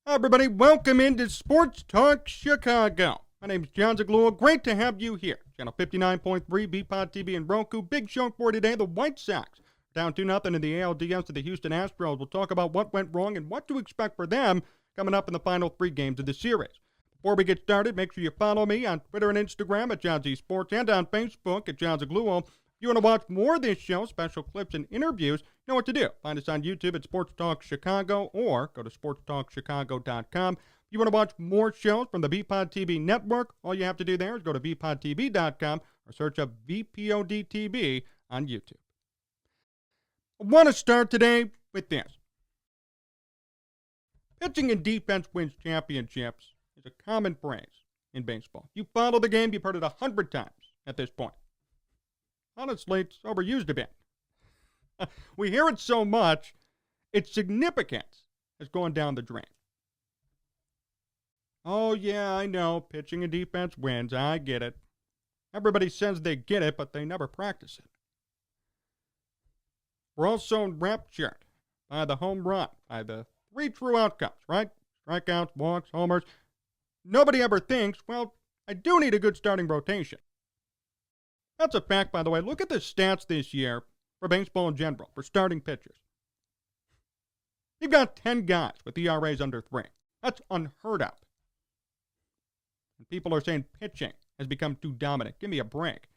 Hi, everybody. Welcome into Sports Talk Chicago. My name is Jon Zaghloul. Great to have you here. Channel 59.3, BPOD TV, and Roku. Big show for today. The White Sox down 2-0 in the ALDS to the Houston Astros. We'll talk about what went wrong and what to expect for them coming up in the final 3 games of the series. Before we get started, make sure you follow me on Twitter and Instagram at Jon Z Sports and on Facebook at Jon Zaghloul. If you want to watch more of this show, special clips and interviews, you know what to do. Find us on YouTube at Sports Talk Chicago or go to sportstalkchicago.com. If you want to watch more shows from the BPOD TV network, all you have to do there is go to bpodtv.com or search up VPOD TV on YouTube. I want to start today with this. Pitching and defense wins championships is a common phrase in baseball. You follow the game, you've heard it 100 times at this point. Honestly, it's overused a bit. We hear it so much, its significance has gone down the drain. Oh, yeah, I know, pitching and defense wins, I get it. Everybody says they get it, but they never practice it. We're also enraptured by the home run, by the 3 true outcomes, right? Strikeouts, walks, homers. Nobody ever thinks, well, I do need a good starting rotation. That's a fact, by the way. Look at the stats this year for baseball in general, for starting pitchers. You've got 10 guys with ERAs under 3. That's unheard of. And people are saying pitching has become too dominant. Give me a break.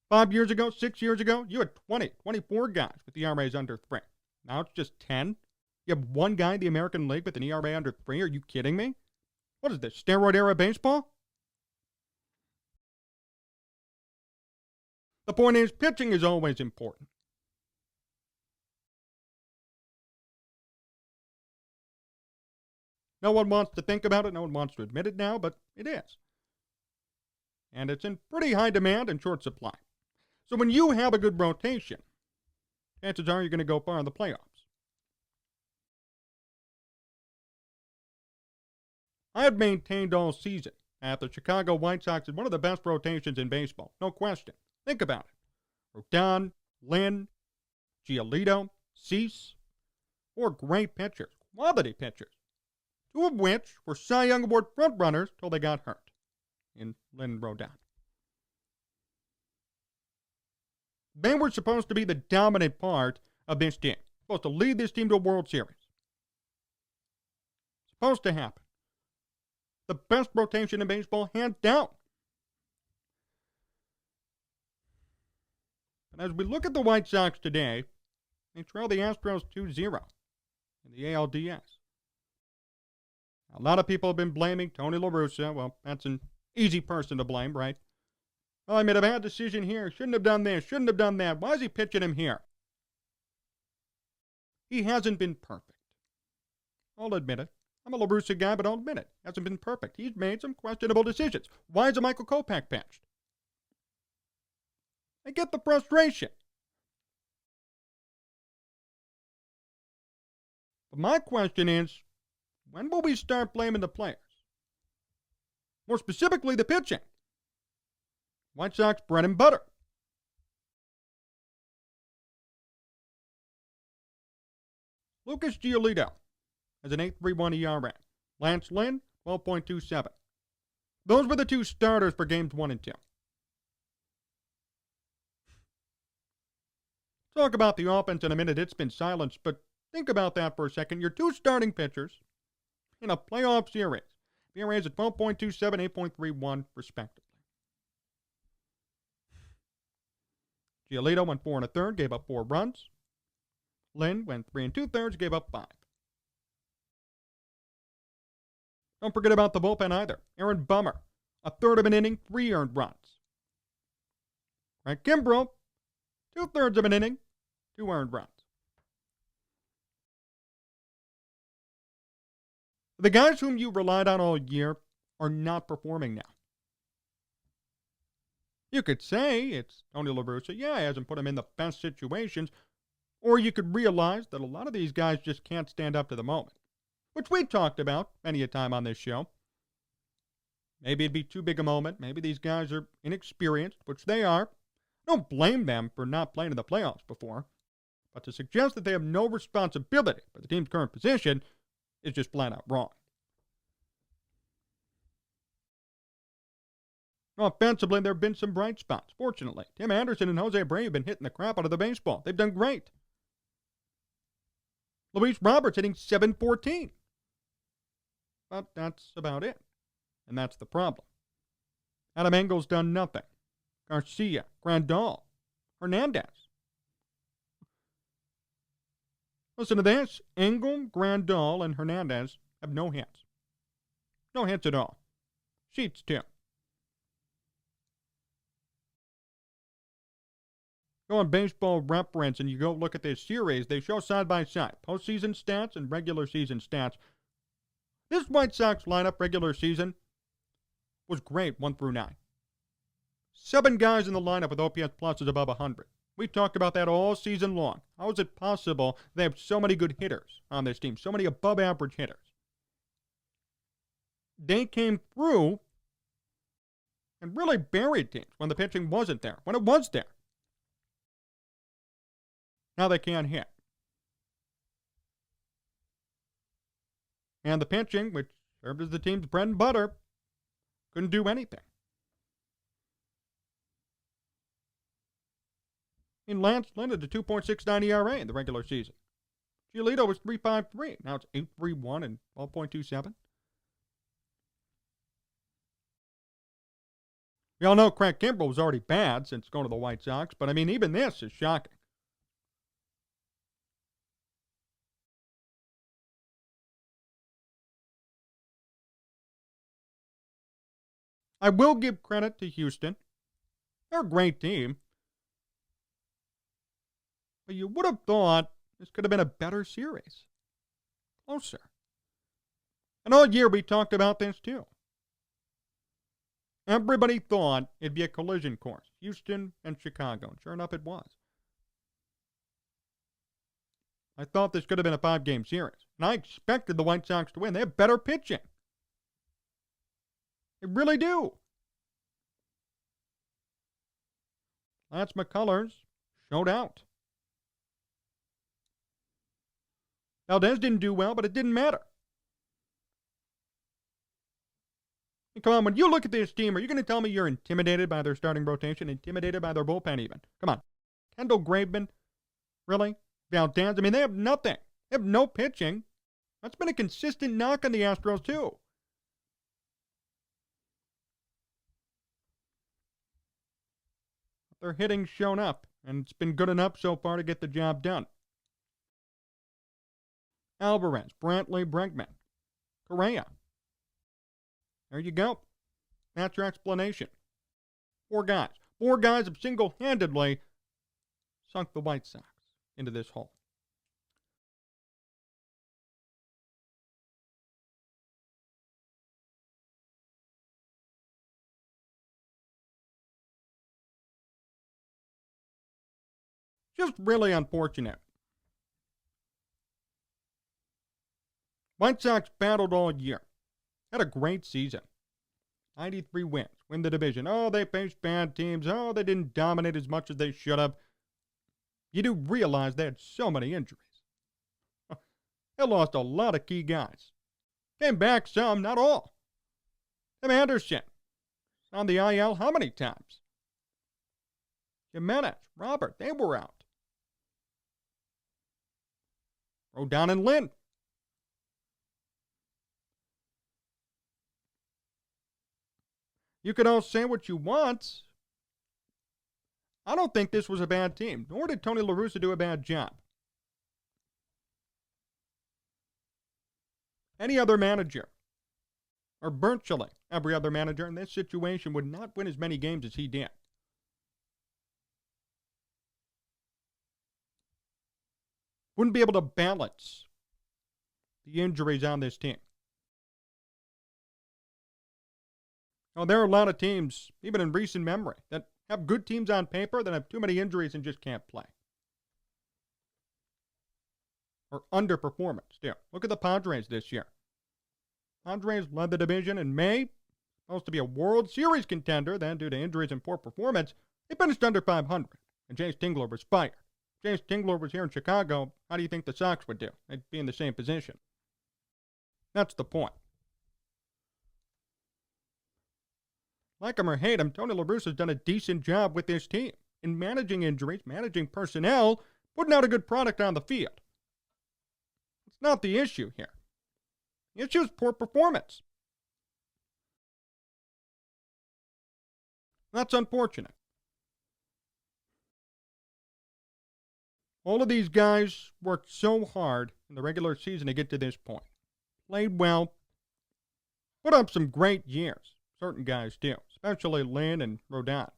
5 years ago, 6 years ago, you had 20, 24 guys with ERAs under 3. Now it's just 10. You have 1 guy in the American League with an ERA under 3. Are you kidding me? What is this, steroid era baseball? The point is, pitching is always important. No one wants to think about it, no one wants to admit it now, but it is. And it's in pretty high demand and short supply. So when you have a good rotation, chances are you're going to go far in the playoffs. I have maintained all season that the Chicago White Sox is one of the best rotations in baseball, no question. Think about it. Rodon, Lynn, Giolito, Cease, 4 great pitchers, quality pitchers, 2 of which were Cy Young Award frontrunners till they got hurt in Lynn and Rodon. They were supposed to be the dominant part of this team, supposed to lead this team to a World Series. Supposed to happen. The best rotation in baseball, hands down. But as we look at the White Sox today, they trail the Astros 2-0 in the ALDS. A lot of people have been blaming Tony La Russa. Well, that's an easy person to blame, right? Well, I made a bad decision here. Shouldn't have done this. Shouldn't have done that. Why is he pitching him here? He hasn't been perfect. I'll admit it. I'm a La Russa guy, but I'll admit it. He hasn't been perfect. He's made some questionable decisions. Why is a Michael Kopech pitched? I get the frustration. But my question is, when will we start blaming the players? More specifically, the pitching. White Sox bread and butter. Lucas Giolito has an 8.31 ERA. Lance Lynn, 12.27. Those were the 2 starters for games 1 and 2. Talk about the offense in a minute. It's been silenced, but think about that for a second. Your 2 starting pitchers in a playoff series. ERAs at 12.27, 8.31, respectively. Giolito went 4 1/3, gave up 4 runs. Lynn went 3 2/3, gave up 5. Don't forget about the bullpen either. Aaron Bummer, 1/3 of an inning, 3 earned runs. Frank Kimbrel, 2/3 of an inning, 2 earned runs. The guys whom you relied on all year are not performing now. You could say it's Tony La Russa. Yeah, he hasn't put him in the best situations. Or you could realize that a lot of these guys just can't stand up to the moment, which we talked about many a time on this show. Maybe it'd be too big a moment. Maybe these guys are inexperienced, which they are. Don't blame them for not playing in the playoffs before. But to suggest that they have no responsibility for the team's current position is just flat out wrong. Offensively, there have been some bright spots, fortunately. Tim Anderson and Jose Abreu have been hitting the crap out of the baseball. They've done great. Luis Roberts hitting .714. But that's about it. And that's the problem. Adam Engel's done nothing. Garcia, Grandal, Hernandez. Listen to this. Engel, Grandal, and Hernandez have no hits. No hits at all. Sheets, too. Go on Baseball Reference and you go look at this series. They show side by side postseason stats and regular season stats. This White Sox lineup regular season was great 1 through 9. 7 guys in the lineup with OPS pluses above 100. We talked about that all season long. How is it possible they have so many good hitters on this team, so many above average hitters? They came through and really buried teams when the pitching wasn't there, when it was there. Now they can't hit. And the pitching, which served as the team's bread and butter, couldn't do anything. In Lance Lynn at a 2.69 ERA in the regular season. Giolito was 3.53. Now it's 8.31 and 12.27. We all know Craig Kimbrell was already bad since going to the White Sox, but I mean, even this is shocking. I will give credit to Houston. They're a great team. But you would have thought this could have been a better series. Closer. And all year we talked about this too. Everybody thought it'd be a collision course. Houston and Chicago. And sure enough, it was. I thought this could have been a 5-game series. And I expected the White Sox to win. They have better pitching. They really do. Lance McCullers showed out. ALDS didn't do well, but it didn't matter. And come on, when you look at this team, are you going to tell me you're intimidated by their starting rotation, intimidated by their bullpen even? Come on. Kendall Graveman? Really? ALDS? I mean, they have nothing. They have no pitching. That's been a consistent knock on the Astros, too. Their hitting's shown up, and it's been good enough so far to get the job done. Alvarez, Brantley, Bregman, Correa. There you go. That's your explanation. 4 guys. 4 guys have single-handedly sunk the White Sox into this hole. Just really unfortunate. White Sox battled all year. Had a great season. 93 wins. Win the division. Oh, they faced bad teams. Oh, they didn't dominate as much as they should have. You do realize they had so many injuries. They lost a lot of key guys. Came back some, not all. Tim Anderson. On the IL how many times? Jimenez, Robert, they were out. Rodon and Lynn. You can all say what you want. I don't think this was a bad team, nor did Tony La Russa do a bad job. Any other manager, or virtually every other manager in this situation, would not win as many games as he did. Wouldn't be able to balance the injuries on this team. Oh, there are a lot of teams, even in recent memory, that have good teams on paper that have too many injuries and just can't play. Or underperformance, too. Look at the Padres this year. Padres led the division in May. Supposed to be a World Series contender. Then, due to injuries and poor performance, they finished under 500. And Jace Tingler was fired. James Tingler was here in Chicago, how do you think the Sox would do? They'd be in the same position. That's the point. Like him or hate him, Tony La Russa's done a decent job with his team in managing injuries, managing personnel, putting out a good product on the field. It's not the issue here. The issue is poor performance. That's unfortunate. All of these guys worked so hard in the regular season to get to this point. Played well, put up some great years. Certain guys do, especially Lynn and Rodon.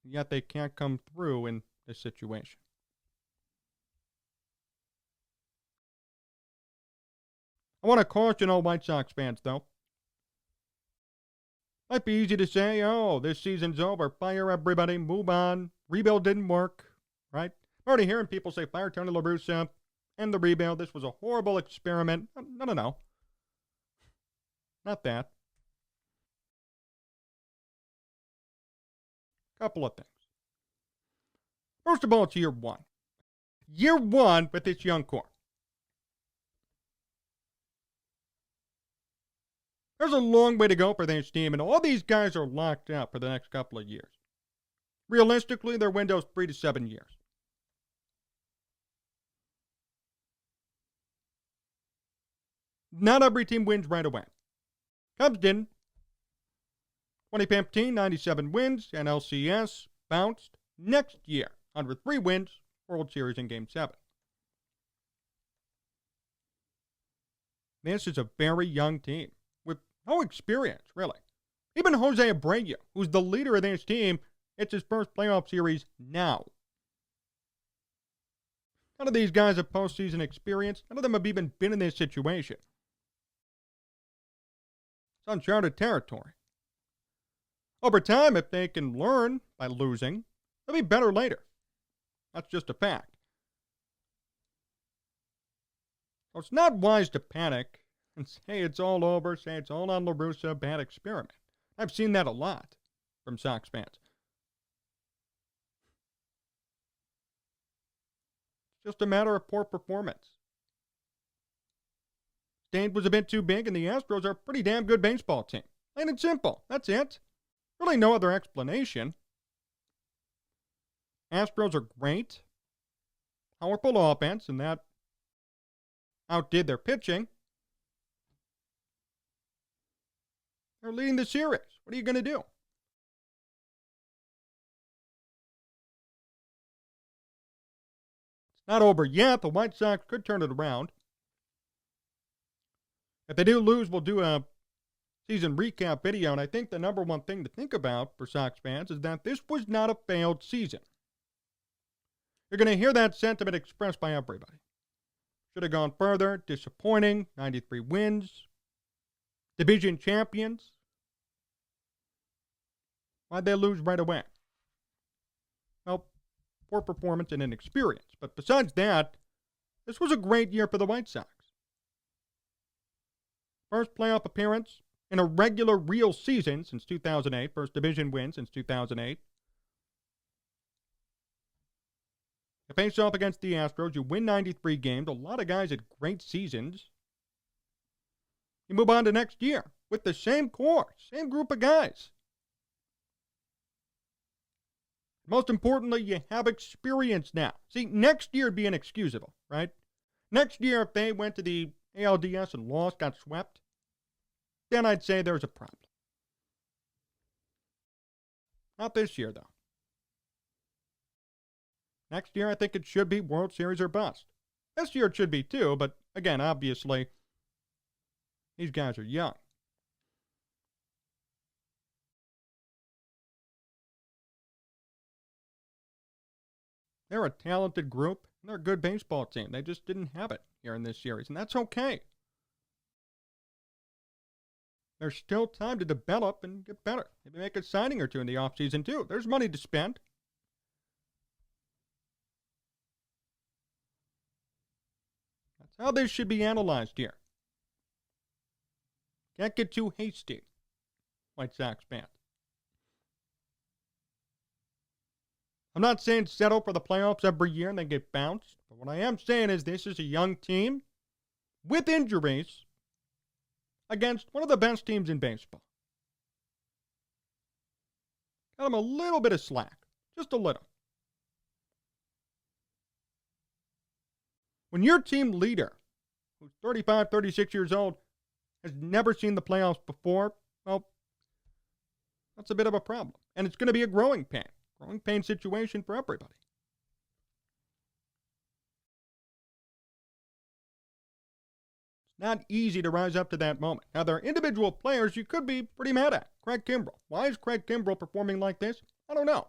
Yet they can't come through in this situation. I want to caution all White Sox fans, though. Might be easy to say, oh, this season's over, fire everybody, move on, rebuild didn't work, right? I'm already hearing people say, fire Tony La Russa, end the rebuild, this was a horrible experiment. No. Not that. Couple of things. First of all, it's year one. Year one with this young core. There's a long way to go for this team, and all these guys are locked out for the next couple of years. Realistically, their window's 3 to 7 years. Not every team wins right away. Cubs didn't. 2015, 97 wins, NLCS, bounced. Next year, 103 wins, World Series in Game 7. This is a very young team with no experience, really. Even Jose Abreu, who's the leader of this team, it's his first playoff series now. None of these guys have postseason experience. None of them have even been in this situation. It's uncharted territory. Over time, if they can learn by losing, they'll be better later. That's just a fact. So it's not wise to panic and say it's all over, say it's all on La Russa, bad experiment. I've seen that a lot from Sox fans. It's just a matter of poor performance. Stain was a bit too big, and the Astros are a pretty damn good baseball team. Plain and simple. That's it. Really no other explanation. Astros are great. Powerful offense, and that outdid their pitching. They're leading the series. What are you going to do? It's not over yet. The White Sox could turn it around. If they do lose, we'll do a season recap video, and I think the number one thing to think about for Sox fans is that this was not a failed season. You're going to hear that sentiment expressed by everybody. Should have gone further, disappointing, 93 wins, division champions. Why'd they lose right away? Well, poor performance and inexperience. But besides that, this was a great year for the White Sox. First playoff appearance in a regular real season since 2008. First division win since 2008. You face off against the Astros. You win 93 games. A lot of guys had great seasons. You move on to next year with the same core, same group of guys. Most importantly, you have experience now. See, next year would be inexcusable, right? Next year, if they went to the ALDS and lost, got swept, then I'd say there's a problem. Not this year, though. Next year, I think it should be World Series or bust. This year it should be too, but again, obviously, these guys are young. They're a talented group, and they're a good baseball team. They just didn't have it here in this series, and that's okay. There's still time to develop and get better. Maybe make a signing or two in the offseason, too. There's money to spend. That's how this should be analyzed here. Can't get too hasty, White Sox fans. I'm not saying settle for the playoffs every year and then get bounced. But what I am saying is this is a young team with injuries against one of the best teams in baseball. Got them a little bit of slack. Just a little. When your team leader, who's 35, 36 years old, has never seen the playoffs before, well, that's a bit of a problem. And it's going to be a growing pain situation for everybody. It's not easy to rise up to that moment. Now, there are individual players you could be pretty mad at. Craig Kimbrell. Why is Craig Kimbrell performing like this? I don't know.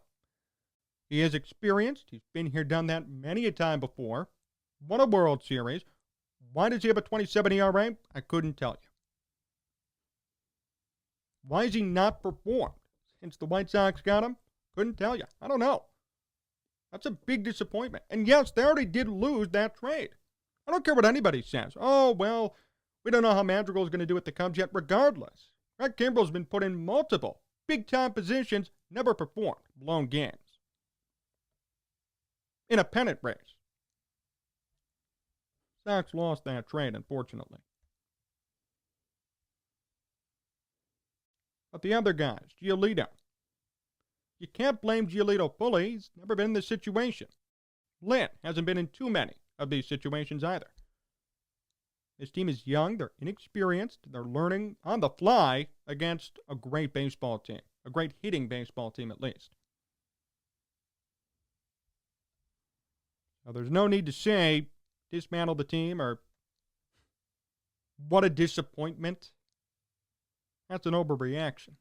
He is experienced. He's been here, done that many a time before. Won a World Series. Why does he have a 27 ERA? I couldn't tell you. Why has he not performed since the White Sox got him? Couldn't tell you. I don't know. That's a big disappointment. And yes, they already did lose that trade. I don't care what anybody says. Oh, well, we don't know how Madrigal is going to do with the Cubs yet. Regardless, Craig Kimbrell's been put in multiple big-time positions, never performed, blown games. In a pennant race. Sox lost that trade, unfortunately. But the other guys, Giolito. You can't blame Giolito fully. He's never been in this situation. Lynn hasn't been in too many of these situations either. This team is young. They're inexperienced. They're learning on the fly against a great baseball team. A great hitting baseball team, at least. Now, there's no need to say dismantle the team or what a disappointment. That's an overreaction.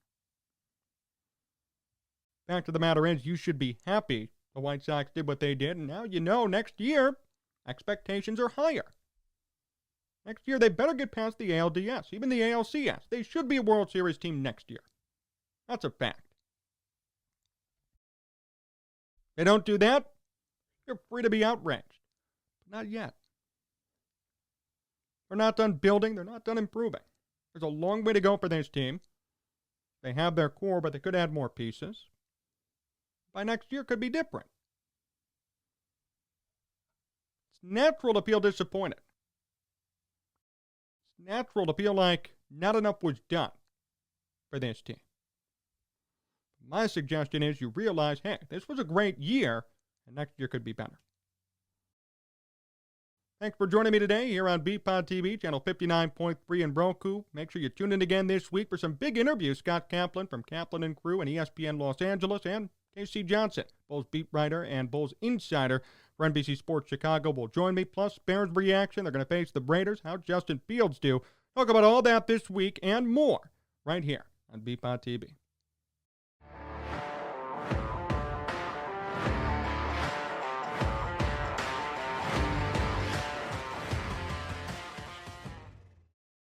Fact of the matter is, you should be happy the White Sox did what they did, and now you know next year expectations are higher. Next year they better get past the ALDS, even the ALCS. They should be a World Series team next year. That's a fact. They don't do that, you're free to be outraged. But not yet. They're not done building. They're not done improving. There's a long way to go for this team. They have their core, but they could add more pieces. By next year, it could be different. It's natural to feel disappointed. It's natural to feel like not enough was done for this team. My suggestion is you realize, hey, this was a great year, and next year could be better. Thanks for joining me today here on BPOD TV, channel 59.3 in Roku. Make sure you tune in again this week for some big interviews. Scott Kaplan from Kaplan and Crew and ESPN Los Angeles, and Casey Johnson, Bulls beat writer and Bulls insider for NBC Sports Chicago, will join me. Plus, Bears reaction. They're going to face the Raiders. How Justin Fields do. Talk about all that this week and more right here on BPOD TV.